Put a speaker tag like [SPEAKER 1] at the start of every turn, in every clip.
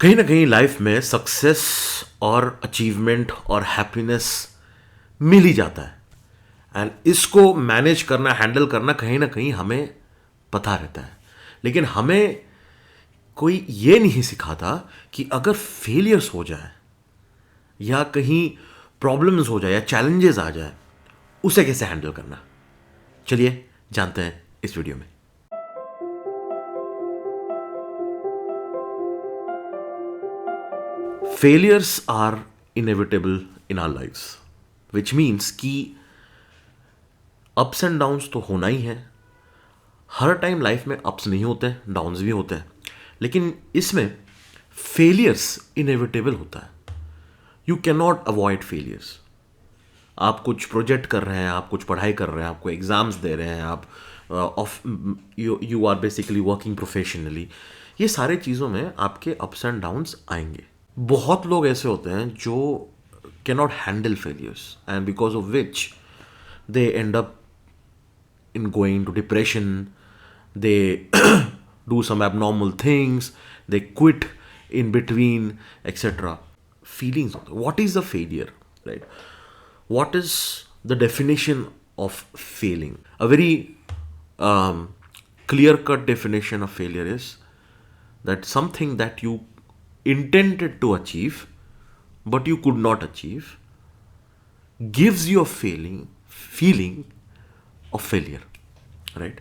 [SPEAKER 1] कहीं ना कहीं लाइफ में सक्सेस और अचीवमेंट और हैप्पीनेस मिल ही जाता है, एंड इसको मैनेज करना, हैंडल करना कहीं ना कहीं हमें पता रहता है। लेकिन हमें कोई ये नहीं सिखाता कि अगर फेलियर्स हो जाए या कहीं प्रॉब्लम्स हो जाए या चैलेंजेस आ जाए, उसे कैसे हैंडल करना। चलिए जानते हैं इस वीडियो में। Failures are inevitable in our lives, which means कि अप्स एंड डाउन्स तो होना ही है। हर टाइम लाइफ में अप्स नहीं होते हैं, डाउन्स भी होते हैं, लेकिन इसमें फेलियर्स इनएविटेबल होता है। You can not avoid failures. आप कुछ प्रोजेक्ट कर रहे हैं, आप कुछ पढ़ाई कर रहे हैं, आपको एग्जाम्स दे रहे हैं, आप you are basically working professionally, ये सारे चीज़ों में आपके अप्स एंड डाउन्स आएंगे। बहुत लोग ऐसे होते हैं जो can not handle failures, and because of which they and up in going to depression, they do some abnormal things, they quit in between, etc. Feelings. What is a failure, right? What is the definition of failing? A very clear-cut definition of failure is that something that you intended to achieve but you could not achieve gives you a feeling of failure, right.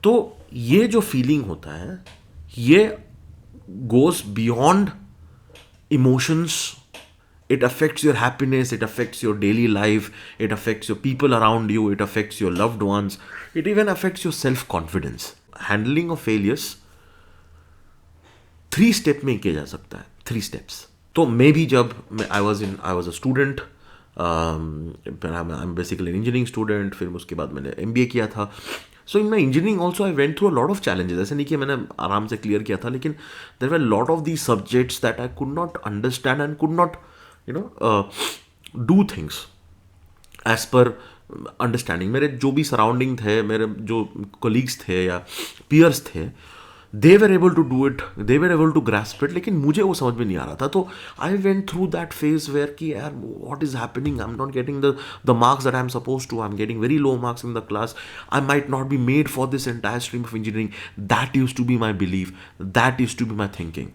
[SPEAKER 1] तो ये जो feeling होता है, ये goes beyond emotions. It affects your happiness, it affects your daily life, it affects your people around you, it affects your loved ones, it even affects your self confidence. Handling of failures 3 step में किया जा सकता है, 3 steps. तो मे भी जब I was a student, I am basically engineering student, फिर उसके बाद मैंने MBA किया था। So in my engineering also I went through a lot of challenges. ऐसे नहीं कि मैंने आराम से क्लियर किया था, लेकिन there were lot of the subjects that I could not understand and could not do things as per understanding. मेरे जो भी सराउंडिंग थे, मेरे जो कोलीग्स थे या पियर्स थे, they were able to do it, they were able to grasp it, लेकिन मुझे वो समझ में नहीं आ रहा था। तो I went through that phase where कि यार what is happening, I'm not getting the marks that I'm supposed to, I'm getting very low marks in the class, I might not be made for this entire stream of engineering. That used to be my belief, that used to be my thinking.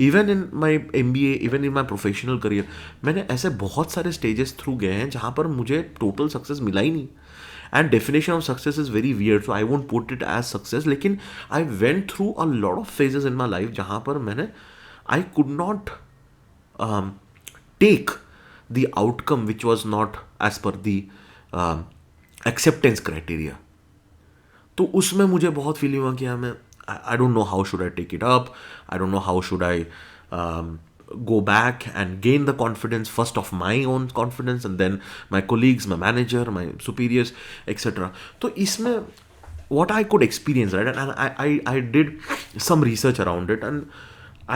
[SPEAKER 1] Even in my MBA, even in my professional career, मैंने ऐसे बहुत सारे stages through गए हैं जहाँ पर मुझे total success मिला ही नहीं। And definition of success is very weird, so I won't put it as success. लेकिन I went through a lot of phases in my life जहाँ पर मैंने I could not take the outcome which was not as per the acceptance criteria. तो उसमें मुझे बहुत feeling हुआ कि मैं I don't know how should I take it up, I don't know how should I go back and gain the confidence first of my own confidence and then my colleagues, my manager, my superiors, etc. तो इसमें what I could experience, right, and I did some research around it, and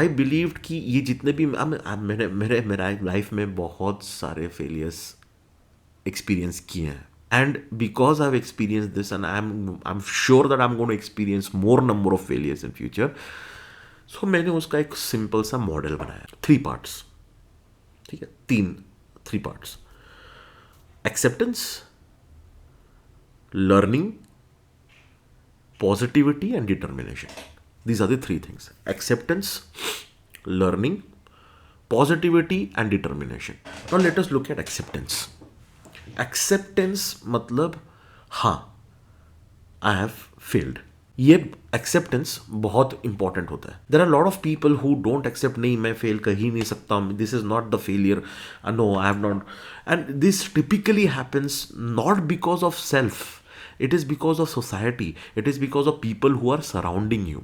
[SPEAKER 1] I believed कि ये जितने भी मेरे life में बहुत सारे फेलियर्स एक्सपीरियंस किए हैं, and because I've experienced this and I'm sure that I'm going to experience more number of failures in future, सो मैंने उसका एक सिंपल सा मॉडल बनाया, 3 पार्ट्स, ठीक है, 3 parts: acceptance, learning, positivity and determination. These are the 3 things: acceptance, learning, positivity and determination. Now let us look at acceptance. Acceptance मतलब हाँ, I have failed. ये एक्सेप्टेंस बहुत इंपॉर्टेंट होता है। There are lot of people who don't accept, नहीं मैं fail कर ही नहीं सकता, this is not the failure, no I have not, and this typically happens not because of self, it is because of society, it is because of people who are surrounding you.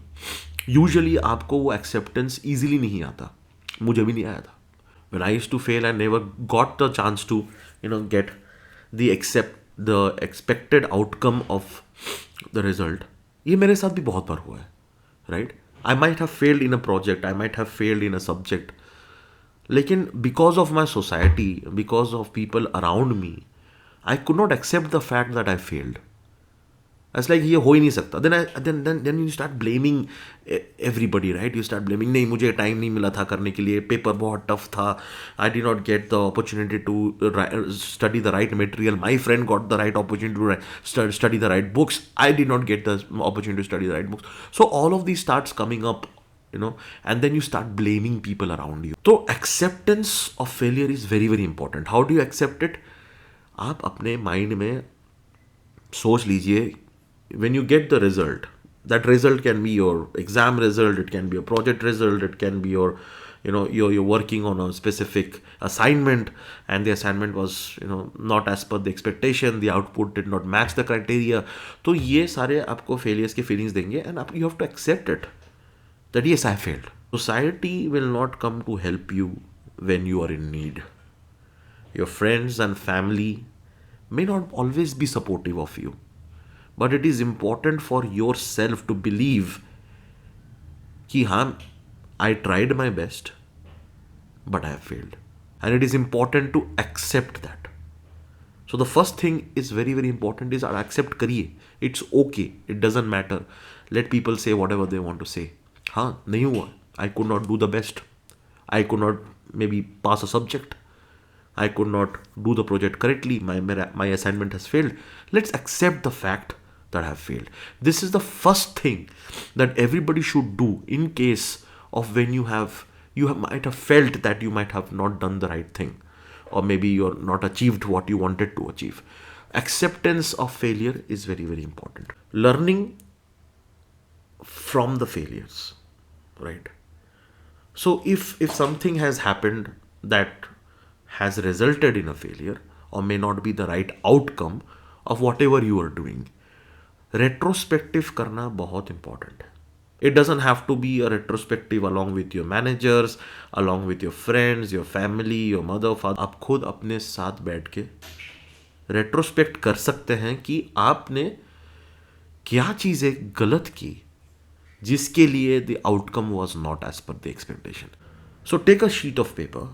[SPEAKER 1] Usually आपको वो acceptance easily नहीं आता, मुझे भी नहीं आया था। When I used to fail I never got the chance to get the expected outcome of the result. ये मेरे साथ भी बहुत बार हुआ है, right. I might have failed in a project, I might have failed in a subject, लेकिन because of my society, because of people around me, I could not accept the fact that I failed, It's like ये हो ही नहीं सकता. Then you start blaming everybody, right? You start blaming, नहीं मुझे time नहीं मिला था करने के लिए, पेपर बहुत टफ था, I did not get the opportunity to study the right material, my friend got the right opportunity to study the right books, I did not get the opportunity to study the right books. So all of these starts coming up, and then you start blaming people around you. So acceptance of failure is very very important. How do you accept it? आप अपने mind में सोच लीजिए, when you get the result, that result can be your exam result, it can be a project result, it can be your, you're working on a specific assignment and the assignment was, not as per the expectation, the output did not match the criteria. तो ये सारे आपको failures के feelings देंगे, and you have to accept it, that yes, I failed. Society will not come to help you when you are in need. Your friends and family may not always be supportive of you, but it is important for yourself to believe कि हाँ, I tried my best, but I have failed. And it is important to accept that. So the first thing is very very important is accept करिए. It's okay. It doesn't matter. Let people say whatever they want to say. हाँ, नहीं हुआ. I could not do the best. I could not maybe pass a subject. I could not do the project correctly. My assignment has failed. Let's accept the fact that I have failed. This is the first thing that everybody should do in case of when you might have felt that you might have not done the right thing, or maybe you're not achieved what you wanted to achieve. Acceptance of failure is very very important. Learning from the failures, right? So if something has happened that has resulted in a failure or may not be the right outcome of whatever you are doing, retrospective करना बहुत important है. It doesn't have to be a retrospective along with your managers, along with your friends, your family, your mother, father. आप खुद अपने साथ बैठ के retrospect कर सकते हैं कि आपने क्या चीज़ें गलत की जिसके लिए the outcome was not as per the expectation. So take a sheet of paper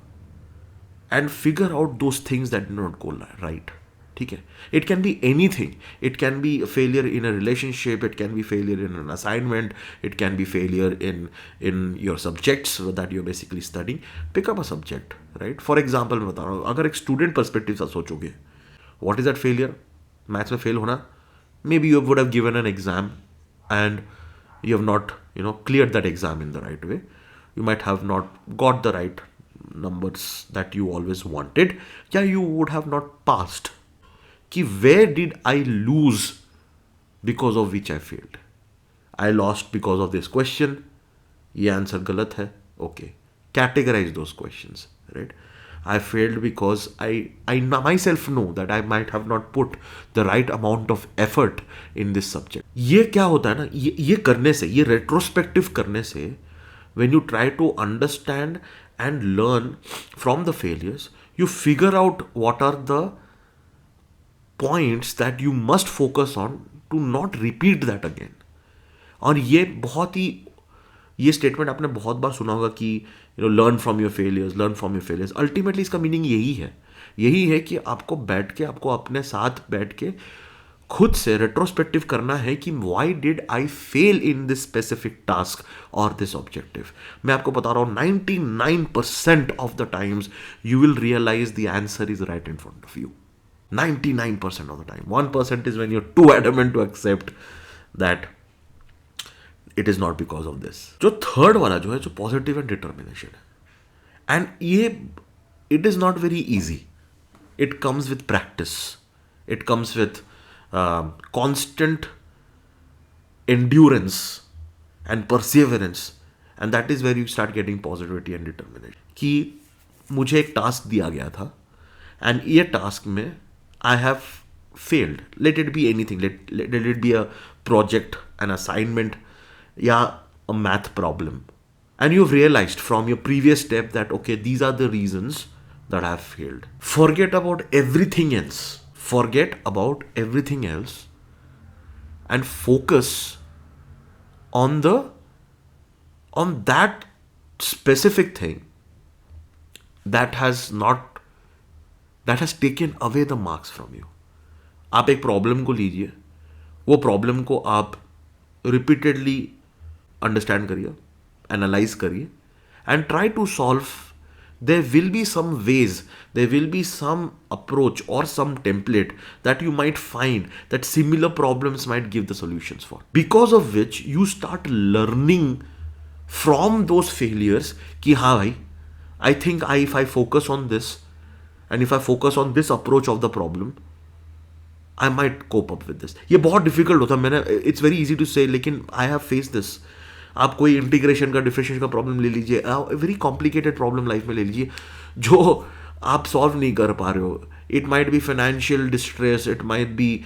[SPEAKER 1] and figure out those things that did not go right. ठीक है? It can be anything. It can be a failure in a relationship, it can be failure in an assignment, it can be failure in your subjects that you're basically studying. Pick up a subject, right? For example, मैं बता रहा हूँ, अगर एक student perspective से सोचोगे, what is that failure? Maths में fail होना? Maybe you would have given an exam and you have not, cleared that exam in the right way. You might have not got the right numbers that you always wanted. Yeah, you would have not passed. कि where did I lose because of which I failed? I lost because of this question. ये answer गलत है. Okay. Categorize those questions, right? I failed because I myself know that I might have not put the right amount of effort in this subject. ये क्या होता है ना, ये करने से, ये retrospective करने से, when you try to understand and learn from the failures, you figure out what are the points that you must focus on to not repeat that again. और ये स्टेटमेंट आपने बहुत बार सुना होगा कि learn from your failures. Ultimately इसका meaning यही है कि आपको अपने साथ बैठ के खुद से रेट्रोस्पेक्टिव करना है कि why did I fail in this specific task और दिस ऑब्जेक्टिव. मैं आपको बता रहा हूँ 99% of the times you will realise the answer is right in front of you. 99% of the time. 1% is when you're too adamant to accept that it is not because of this. जो third वाला जो है, जो positive and determination है, and ये it is not very easy. It comes with practice. It comes with constant endurance and perseverance, and that is where you start getting positivity and determination. कि मुझे एक task दिया गया था and ये task में I have failed. Let it be anything. Let it be a project, an assignment, yeah, a math problem. And you've realized from your previous step that, okay, these are the reasons that I have failed. Forget about everything else. And focus on that specific thing that has taken away the marks from you. आप एक problem को लीजिए वो problem को आप repeatedly understand करिए, analyse करिए and try to solve. There will be some ways, there will be some approach or some template that you might find that similar problems might give the solutions for. Because of which you start learning from those failures कि हाँ भाई, I think if I focus on this and if I focus on this approach of the problem, I might cope up with this. ये बहुत difficult होता है. मैंने it's very easy to say, लेकिन I have faced this. आप कोई integration का differentiation का प्रॉब्लम ले लीजिए, वेरी कॉम्प्लिकेटेड प्रॉब्लम लाइफ में ले लीजिए जो आप सॉल्व नहीं कर पा रहे हो. It might be financial distress, it might be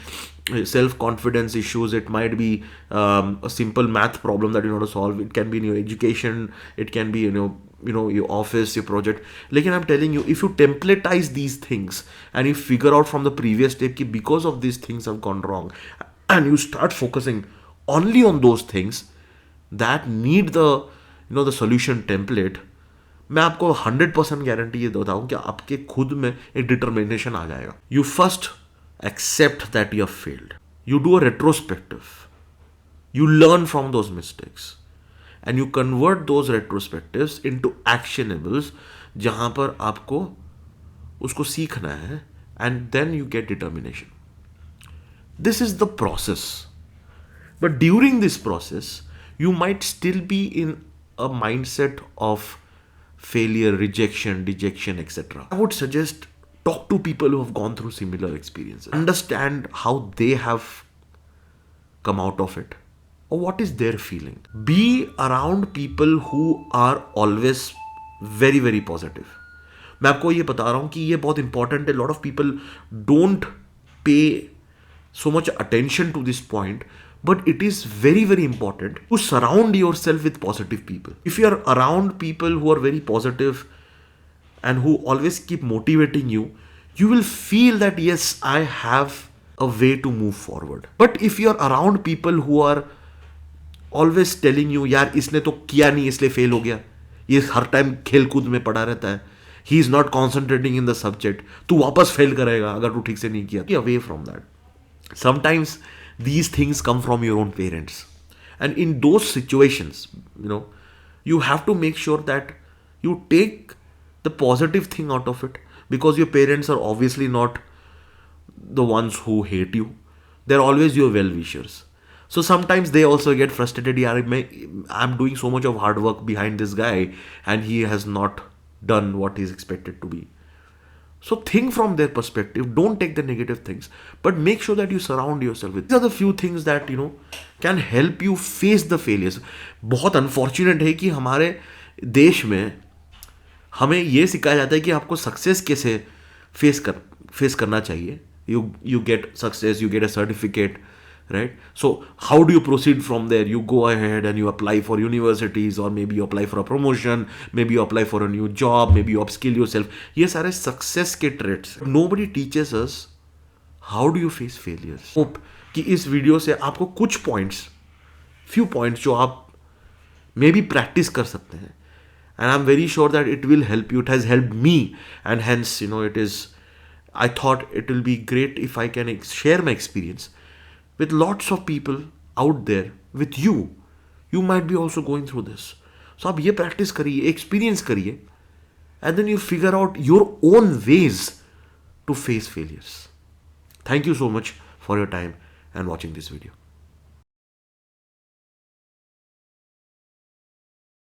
[SPEAKER 1] self confidence issues, it might be a simple math problem that you know to solve. It can be in your education, it can be your office, your project. Like I'm telling you, if you templatize these things and you figure out from the previous step कि because of these things have gone wrong and you start focusing only on those things that need the solution template, मैं आपको 100% guarantee ये देता हूं कि आपके खुद में एक डिटर्मिनेशन आ जाएगा. You first accept that you have failed, you do a retrospective, you learn from those mistakes and you convert those retrospectives into actionables जहां पर आपको उसको सीखना है and then you get determination. This is the process. But during this process, you might still be in a mindset of failure, rejection, dejection, etc. I would suggest talk to people who have gone through similar experiences. Understand how they have come out of it or what is their feeling. Be around people who are always very, very positive. मैं आपको ये बता रहा हूँ कि ये बहुत important है. Lot of people don't pay so much attention to this point, but it is very, very important to surround yourself with positive people. If you are around people who are very positive and who always keep motivating you, you will feel that yes, I have a way to move forward. But if you are around people who are always telling you यार इसने तो किया नहीं इसलिए fail हो गया, ये हर time खेल कूद में पड़ा रहता है, he is not concentrating in the subject, तू वापस फेल करेगा अगर तू ठीक से नहीं किया. Away from that. Sometimes these things come from your own parents, and in those situations you have to make sure that you take the positive thing out of it, because your parents are obviously not the ones who hate you. They're always your well-wishers. So sometimes they also get frustrated. I'm doing so much of hard work behind this guy and he has not done what he's expected to be. So think from their perspective. Don't take the negative things, but make sure that you surround yourself with. These are the few things that can help you face the failures. बहुत unfortunate है कि हमारे देश में हमें ये सिखाया जाता है कि आपको सक्सेस कैसे फेस करना चाहिए. You get success, you get a certificate, right? So how do you proceed from there? You go ahead and you apply for universities, or maybe you apply for a promotion, maybe you apply for a new job, maybe you upskill yourself. ये सारे success के traits. Nobody teaches us how do you face failures. Hope कि इस video से आपको कुछ few points जो आप maybe practice कर सकते हैं, and I'm very sure that it will help you. It has helped me, and hence I thought it will be great if I can share my experience with lots of people out there, with you. You might be also going through this. So आप ये practice करिए, experience करिए, and then you figure out your own ways to face failures. Thank you so much for your time and watching this video.